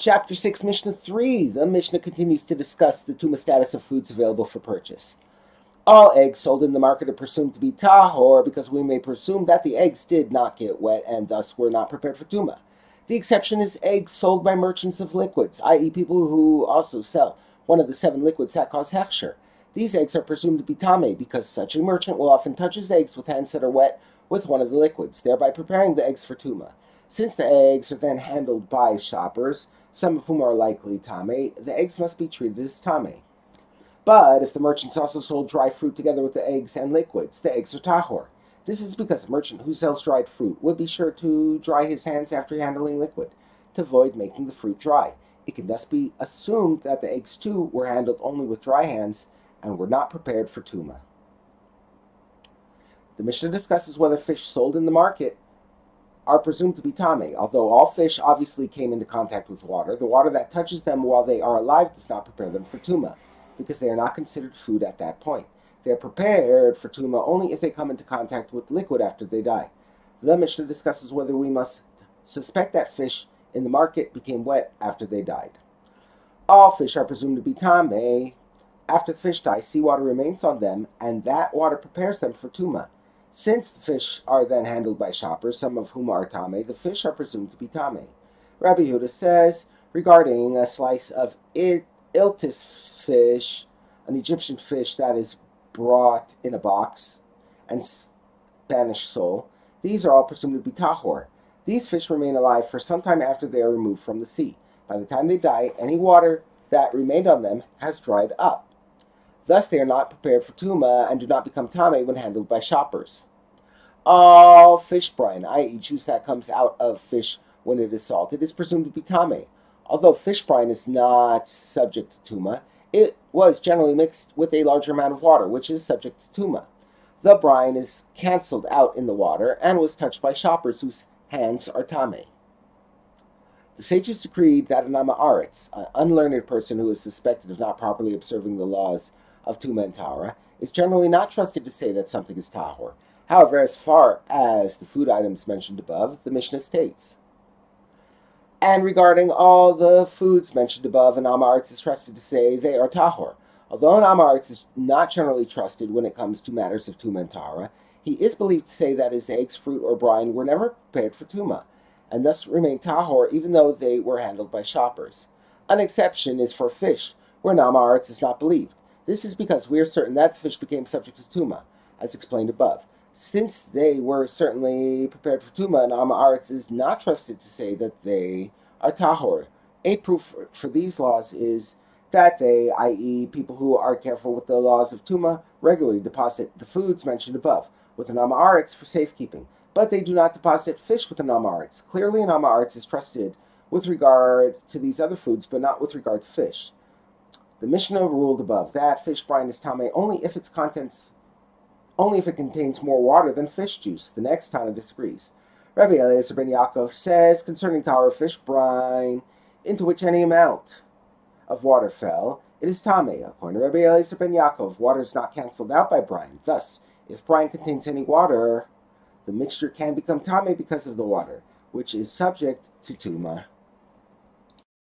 Chapter 6, Mishnah 3. The Mishnah continues to discuss the Tumah status of foods available for purchase. All eggs sold in the market are presumed to be tahor because we may presume that the eggs did not get wet and thus were not prepared for Tumah. The exception is eggs sold by merchants of liquids, i.e. people who also sell one of the 7 liquids that cause hechsher. These eggs are presumed to be tameh because such a merchant will often touch his eggs with hands that are wet with one of the liquids, thereby preparing the eggs for Tumah. Since the eggs are then handled by shoppers, some of whom are likely tameh, the eggs must be treated as tameh. But if the merchants also sold dry fruit together with the eggs and liquids, the eggs are tahor. This is because a merchant who sells dried fruit would be sure to dry his hands after handling liquid, to avoid making the fruit dry. It can thus be assumed that the eggs too were handled only with dry hands and were not prepared for Tumah. The Mishnah discusses whether fish sold in the market are presumed to be tameh. Although all fish obviously came into contact with water, the water that touches them while they are alive does not prepare them for Tumah, because they are not considered food at that point. They are prepared for Tumah only if they come into contact with liquid after they die. The Mishnah discusses whether we must suspect that fish in the market became wet after they died. All fish are presumed to be tameh. After the fish die, seawater remains on them, and that water prepares them for Tumah. Since the fish are then handled by shoppers, some of whom are tameh, the fish are presumed to be tameh. Rabbi Yehuda says, regarding a slice of iltis fish, an Egyptian fish that is brought in a box, and Spanish sole, these are all presumed to be tahor. These fish remain alive for some time after they are removed from the sea. By the time they die, any water that remained on them has dried up. Thus, they are not prepared for Tumah and do not become tameh when handled by shoppers. All fish brine, i.e. juice that comes out of fish when it is salted, is presumed to be tameh. Although fish brine is not subject to Tumah, it was generally mixed with a larger amount of water, which is subject to Tumah. The brine is cancelled out in the water and was touched by shoppers whose hands are tameh. The sages decreed that an Amaretz, an unlearned person who is suspected of not properly observing the laws of Tumah and Tahara, is generally not trusted to say that something is tahor. However, as far as the food items mentioned above, the Mishnah states, and regarding all the foods mentioned above, an Amaretz is trusted to say they are tahor. Although an Amaretz is not generally trusted when it comes to matters of Tumah and Tahara, he is believed to say that his eggs, fruit, or brine were never prepared for Tumah, and thus remain tahor even though they were handled by shoppers. An exception is for fish, where an Amaretz is not believed. This is because we are certain that the fish became subject to Tumah, as explained above. Since they were certainly prepared for Tumah, an Amaretz is not trusted to say that they are tahor. A proof for these laws is that they, i.e. people who are careful with the laws of Tumah, regularly deposit the foods mentioned above with an Amaretz for safekeeping, but they do not deposit fish with an Amaretz. Clearly, an Amaretz is trusted with regard to these other foods, but not with regard to fish. The Mishnah ruled above that fish brine is tameh only if it contains more water than fish juice. The next Tana disagrees. Rabbi Eliezer ben Yaakov says concerning tahor fish brine, into which any amount of water fell, it is tameh. According to Rabbi Eliezer ben Yaakov, water is not cancelled out by brine. Thus, if brine contains any water, the mixture can become tameh because of the water, which is subject to Tumah.